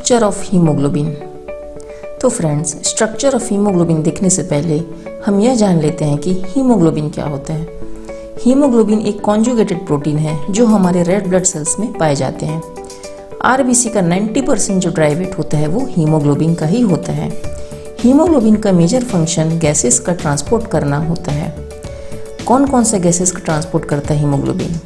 Structure of haemoglobin. तो friends, structure of haemoglobin देखने से पहले हम यह जान लेते हैं कि हीमोग्लोबिन क्या होता है। हीमोग्लोबिन एक कॉन्जुगेटेड प्रोटीन है जो हमारे रेड ब्लड सेल्स में पाए जाते हैं। आरबीसी का 90% जो ड्राई वेट होता है वो हीमोग्लोबिन का ही होता है। हीमोग्लोबिन का मेजर फंक्शन गैसेस का ट्रांसपोर्ट करना होता है। कौन कौन से गैसेस का ट्रांसपोर्ट करता है हीमोग्लोबिन?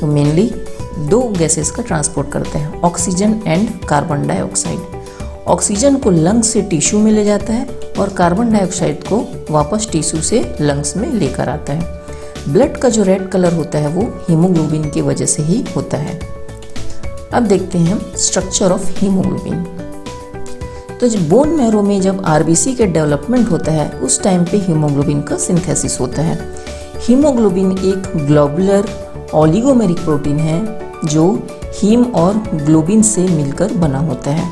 तो मेनली दो गैसेस का ट्रांसपोर्ट करते हैं, oxygen and carbon dioxide. Oxygen को लंग्स से टिश्यू में ले जाता है और कार्बन डाइऑक्साइड को वापस टिश्यू से लंग्स में लेकर आता है। ब्लड का जो रेड कलर होता है वो हीमोग्लोबिन की वजह से ही होता है। अब देखते हैं हम स्ट्रक्चर ऑफ हीमोग्लोबिन। तो जब बोन मैरो में जब आरबीसी के डेवलपमेंट होता है उस टाइम पे हीमोग्लोबिन का सिंथेसिस होता है। हीमोग्लोबिन एक ग्लोबुलर ओलिगोमेरिक प्रोटीन है जो हीम और ग्लोबिन से मिलकर बना होता है,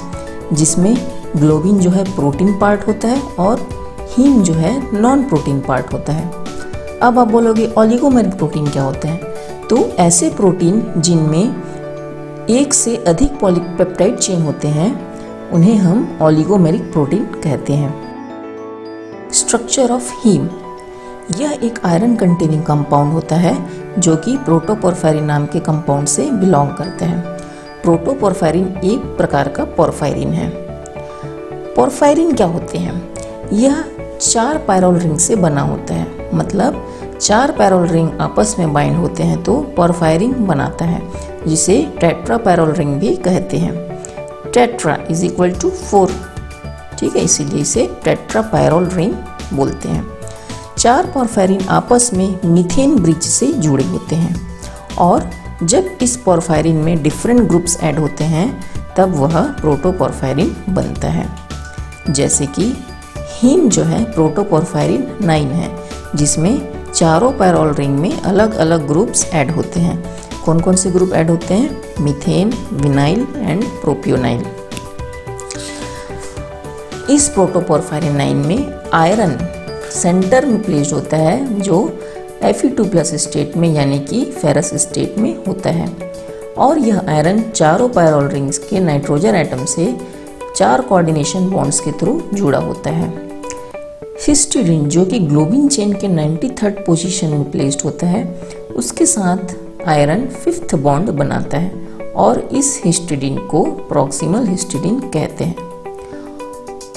जिसमें ग्लोबिन जो है प्रोटीन पार्ट होता है और हीम जो है नॉन प्रोटीन पार्ट होता है। अब आप बोलोगे ओलिगोमेरिक प्रोटीन क्या होता है? तो ऐसे प्रोटीन जिनमें एक से अधिक पॉलीपेप्टाइड चेन होते हैं उन्हें हम ओलिगोमेरिक प्रोटीन कहते हैं। स्ट्रक्चर ऑफ हीम, यह एक आयरन कंटेनिंग कंपाउंड होता है जो कि प्रोटोपोरफायरिन नाम के कंपाउंड से बिलोंग करते हैं। प्रोटोपोरफायरिन एक प्रकार का पोरफायरिन है। पोरफायरिन क्या होते हैं? यह 4 पायरोल रिंग से बना होता है, मतलब 4 पायरोल रिंग आपस में बाइंड होते हैं तो पोरफायरिन बनाता है, जिसे टेट्रा पायरोल रिंग भी कहते हैं। टेट्रा इज इक्वल टू 4, ठीक है, इसीलिए इसे टेट्रा पायरोल रिंग बोलते हैं। 4 पोरफायरिन आपस में मीथेन ब्रिज से जुड़े होते हैं और जब इस पोरफायरिन में डिफरेंट ग्रुप्स ऐड होते हैं तब वह प्रोटोपोरफायरिन बनता है। जैसे कि हीम जो है प्रोटोपोरफायरिन 9 है, जिसमें चारों पायरोल रिंग में अलग अलग ग्रुप्स ऐड होते हैं। कौन कौन से ग्रुप ऐड होते हैं? Methane, vinyl and propionyl. इस प्रोटोपोरफायरिन 9 में आयरन सेंटर में प्लेस्ड होता है जो Fe2+ स्टेट में यानी कि फेरस स्टेट में होता है और यह आयरन चारों पायरोल रिंग्स के नाइट्रोजन एटम से 4 कोऑर्डिनेशन बॉन्ड्स के थ्रू जुड़ा होता है। हिस्टिडीन जो कि ग्लोबिन चेन के 93rd पोजीशन में प्लेस्ड होता है, उसके साथ आयरन 5th बॉन्ड बनाता है और इस हिस्टिडीन को प्रॉक्सिमल हिस्टिडीन कहते हैं।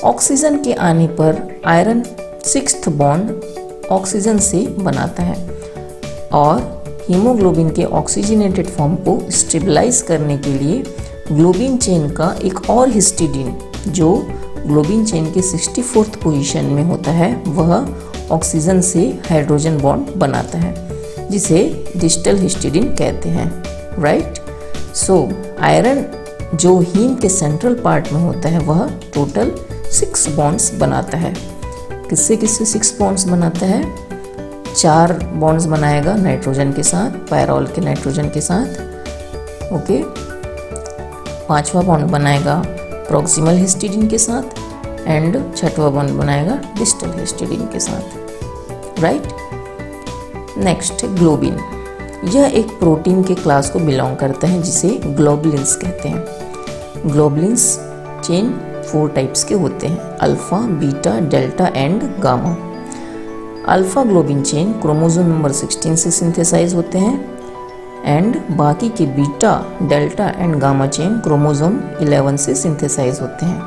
ऑक्सीजन के आने पर आयरन 6th बॉन्ड ऑक्सीजन से बनाता है और हीमोग्लोबिन के ऑक्सीजनेटेड फॉर्म को स्टेबलाइज करने के लिए ग्लोबिन चेन का एक और हिस्टिडीन जो ग्लोबिन चेन के 64th पोजीशन में होता है वह ऑक्सीजन से हाइड्रोजन बॉन्ड बनाता है, जिसे डिस्टल हिस्टिडीन कहते हैं। राइट। सो आयरन जो हीम के सेंट्रल पार्ट में होता है वह टोटल 6 बॉन्ड्स बनाता है। किससे किससे 6 बॉन्ड्स बनाता है? 4 बॉन्ड्स बनाएगा नाइट्रोजन के साथ, पायरोल के नाइट्रोजन के साथ, ओके। 5वां बॉन्ड बनाएगा प्रॉक्सिमल हिस्टिडीन के साथ एंड 6वां बॉन्ड बनाएगा डिस्टल हिस्टिडीन के साथ। राइट। Next, globin. यह एक प्रोटीन के क्लास को बिलोंग करता है जिसे ग्लोबुलिन्स कहते हैं। ग्लोबुलिन्स चेन 4 टाइप्स के होते हैं, alpha, beta, delta and gamma. Alpha globin chain chromosome number 16 से सिंथेसाइज होते हैं एंड बाकी के beta, delta and gamma chain chromosome 11 से सिंथेसाइज होते हैं।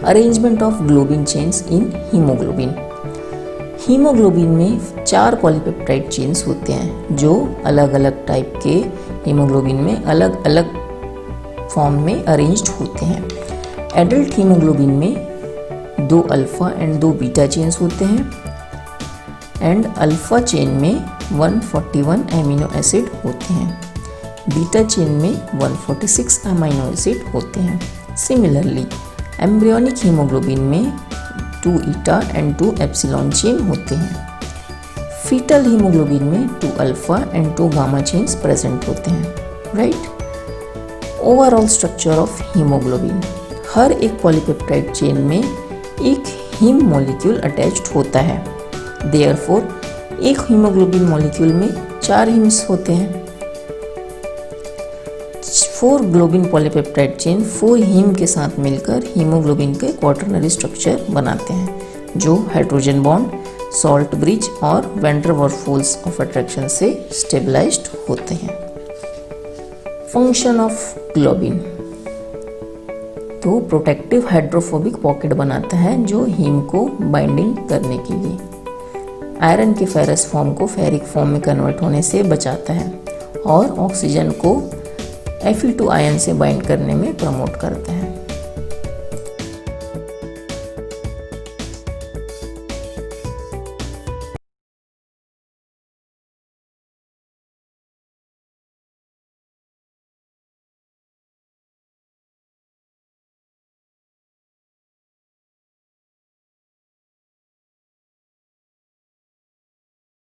Arrangement of globin chains in haemoglobin. Haemoglobin में 4 पॉलीपेप्टाइड चेन्स होते हैं जो अलग अलग टाइप के हीमोग्लोबिन में अलग अलग फॉर्म में अरेंज्ड होते हैं। एडल्ट हीमोग्लोबिन में 2 अल्फा एंड 2 बीटा चेन्स होते हैं एंड अल्फा चेन में 141 अमीनो एसिड होते हैं। बीटा चेन में 146 अमीनो एसिड होते हैं। सिमिलरली एम्ब्रियोनिक हीमोग्लोबिन में 2 ईटा एंड 2 एप्सिलॉन चेन होते हैं। फीटल हीमोग्लोबिन में 2 alpha and 2 gamma chains present होते हैं। Right. Overall structure of haemoglobin. हर एक पॉलीपेप्टाइड चेन में एक हीम मॉलिक्यूल अटैच्ड होता है। देयरफॉर एक हीमोग्लोबिन मॉलिक्यूल में 4 हीम्स होते हैं। 4 ग्लोबिन पॉलीपेप्टाइड चेन 4 हीम के साथ मिलकर हीमोग्लोबिन के क्वाटरनरी स्ट्रक्चर बनाते हैं जो हाइड्रोजन बॉन्ड, सॉल्ट ब्रिज और van der Waals force of attraction से स्टेबलाइज्ड होते हैं। फंक्शन ऑफ ग्लोबिन, तो प्रोटेक्टिव हाइड्रोफोबिक पॉकेट बनाता है जो हीम को बाइंडिंग करने के लिए आयरन के फेरस फॉर्म को फेरिक फॉर्म में कन्वर्ट होने से बचाता है और ऑक्सीजन को Fe2 आयन से बाइंड करने में प्रमोट करता है।